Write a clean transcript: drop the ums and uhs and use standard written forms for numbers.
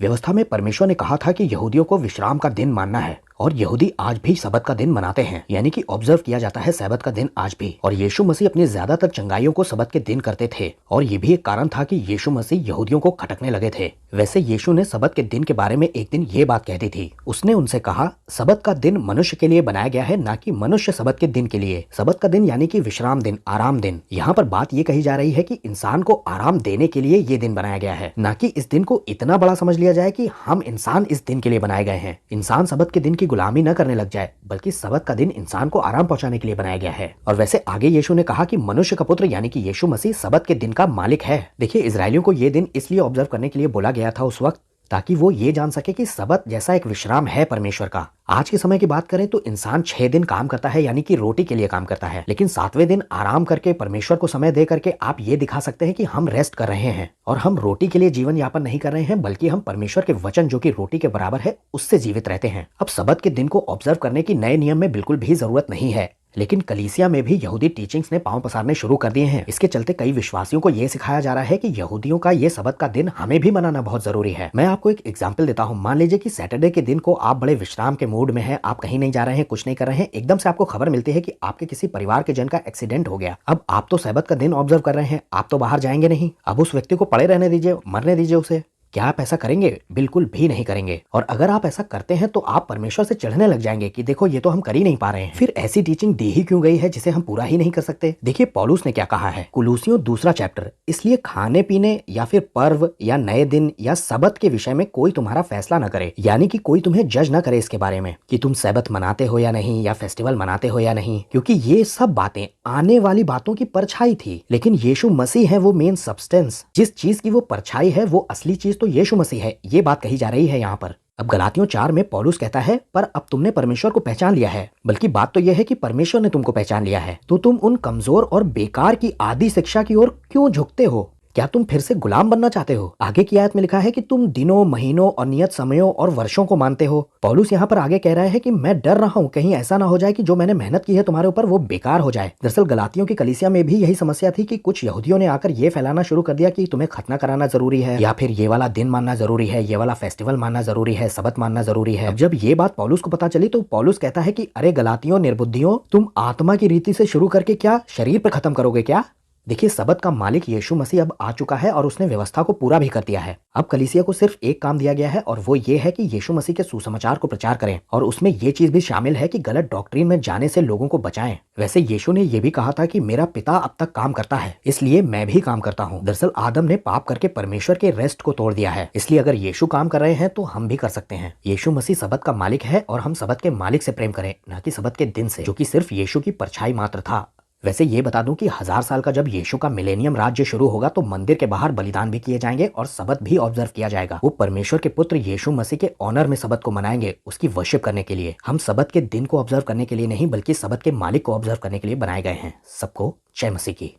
व्यवस्था में परमेश्वर ने कहा था कि यहूदियों को विश्राम का दिन मानना है और यहूदी आज भी सबत का दिन मनाते हैं, यानी कि ऑब्जर्व किया जाता है सबत का दिन आज भी। और यीशु मसीह अपनी ज्यादातर चंगाइयों को सबत के दिन करते थे और ये भी एक कारण था कि यीशु मसीह यहूदियों को खटकने लगे थे। वैसे यीशु ने सबत के दिन के बारे में एक दिन ये बात कह दी थी। उसने उनसे कहा, सबत का दिन मनुष्य के लिए बनाया गया है, ना कि मनुष्य सबत के दिन के लिए। सबत का दिन यानी कि विश्राम दिन, आराम दिन। यहाँ पर बात ये कही जा रही है कि इंसान को आराम देने के लिए ये दिन बनाया गया है, ना कि इस दिन को इतना बड़ा समझ लिया जाए कि हम इंसान इस दिन के लिए बनाए गए हैं। इंसान सबत के दिन की गुलामी न करने लग जाए, बल्कि सबत का दिन इंसान को आराम पहुंचाने के लिए बनाया गया है। और वैसे आगे यीशु ने कहा कि मनुष्य का पुत्र यानी कि यीशु मसीह सबत के दिन का मालिक है। देखिए, इजरायलियों को ये दिन इसलिए ऑब्जर्व करने के लिए बोला गया था उस वक्त, ताकि वो ये जान सके कि सबत जैसा एक विश्राम है परमेश्वर का। आज के समय की बात करें तो इंसान 6 दिन काम करता है, यानी कि रोटी के लिए काम करता है, लेकिन 7वें दिन आराम करके परमेश्वर को समय दे करके आप ये दिखा सकते हैं कि हम रेस्ट कर रहे हैं और हम रोटी के लिए जीवन यापन नहीं कर रहे हैं, बल्कि हम परमेश्वर के वचन जो कि रोटी के बराबर है उससे जीवित रहते हैं। अब सबत के दिन को ऑब्जर्व करने की नए नियम में बिल्कुल भी जरूरत नहीं है, लेकिन कलीसिया में भी यहूदी टीचिंग्स ने पांव पसारने शुरू कर दिए हैं। इसके चलते कई विश्वासियों को यह सिखाया जा रहा है कि यहूदियों का ये सबत का दिन हमें भी मनाना बहुत जरूरी है। मैं आपको एक एग्जांपल देता हूं। मान लीजिए कि सैटरडे के दिन को आप बड़े विश्राम के मूड में हैं, आप कहीं नहीं जा रहे हैं, कुछ नहीं कर रहे हैं, एकदम से आपको खबर मिलती है कि आपके किसी परिवार के जन का एक्सीडेंट हो गया। अब आप तो सबत का दिन ऑब्जर्व कर रहे हैं, आप तो बाहर जाएंगे नहीं। अब उस व्यक्ति को पड़े रहने दीजिए, मरने दीजिए उसे। क्या आप ऐसा करेंगे? बिल्कुल भी नहीं करेंगे। और अगर आप ऐसा करते हैं तो आप परमेश्वर से चिढ़ने लग जाएंगे कि देखो ये तो हम कर ही नहीं पा रहे हैं। फिर ऐसी टीचिंग दी ही क्यों गई है जिसे हम पूरा ही नहीं कर सकते? देखिए पौलुस ने क्या कहा है, कुलूसियों 2 चैप्टर। इसलिए खाने पीने या फिर पर्व या नए दिन या सबत के विषय में कोई तुम्हारा फैसला न करे, यानी कि कोई तुम्हें जज न करे इसके बारे में कि तुम सबत मनाते हो या नहीं, या फेस्टिवल मनाते हो या नहीं, क्योंकि ये सब बातें आने वाली बातों की परछाई थी। लेकिन यीशु मसीह है वो मेन सब्सटेंस। जिस चीज की वो परछाई है वो असली चीज तो यीशु मसीह है, ये बात कही जा रही है यहाँ पर। अब गलातियों 4 में पौलुस कहता है, पर अब तुमने परमेश्वर को पहचान लिया है। बल्कि बात तो यह है कि परमेश्वर ने तुमको पहचान लिया है, तो तुम उन कमजोर और बेकार की आदि शिक्षा की ओर क्यों झुकते हो? क्या तुम फिर से गुलाम बनना चाहते हो? आगे की आयत में लिखा है कि तुम दिनों, महीनों और नियत समयों और वर्षों को मानते हो। पौलुस यहाँ पर आगे कह रहा है कि मैं डर रहा हूँ कहीं ऐसा ना हो जाए कि जो मैंने मेहनत की है तुम्हारे ऊपर वो बेकार हो जाए। दरअसल गलातियों की कलीसिया में भी यही समस्या थी कि कुछ यहूदियों ने आकर ये फैलाना शुरू कर दिया कि तुम्हें खतना कराना जरूरी है, या फिर ये वाला दिन मानना जरूरी है, ये वाला फेस्टिवल मानना जरूरी है, सबत मानना जरूरी है। जब ये बात पौलुस को पता चली तो पौलुस कहता है कि अरे गलातियों निर्बुद्धियों, तुम आत्मा की रीति से शुरू करके क्या शरीर पर खत्म करोगे क्या? देखिए, सबत का मालिक यीशु मसीह अब आ चुका है और उसने व्यवस्था को पूरा भी कर दिया है। अब कलीसिया को सिर्फ एक काम दिया गया है और वो ये है कि यीशु मसीह के सुसमाचार को प्रचार करें, और उसमें ये चीज भी शामिल है कि गलत डॉक्ट्रिन में जाने से लोगों को बचाएं। वैसे यीशु ने ये भी कहा था कि मेरा पिता अब तक काम करता है, इसलिए मैं भी काम करता हूँ। दरअसल आदम ने पाप करके परमेश्वर के रेस्ट को तोड़ दिया है, इसलिए अगर यीशु काम कर रहे हैं तो हम भी कर सकते हैं। यीशु मसीह सबत का मालिक है और हम सबत के मालिक से प्रेम करें, न कि सबत के दिन से, जो कि सिर्फ यीशु की परछाई मात्र था। वैसे ये बता दूं कि 1000 साल का जब यीशु का मिलेनियम राज्य शुरू होगा तो मंदिर के बाहर बलिदान भी किए जाएंगे और सबत भी ऑब्जर्व किया जाएगा। वो परमेश्वर के पुत्र यीशु मसीह के ऑनर में सबत को मनाएंगे, उसकी वर्शिप करने के लिए। हम सबत के दिन को ऑब्जर्व करने के लिए नहीं, बल्कि सबत के मालिक को ऑब्जर्व करने के लिए बनाए गए हैं। सबको जय मसीह की।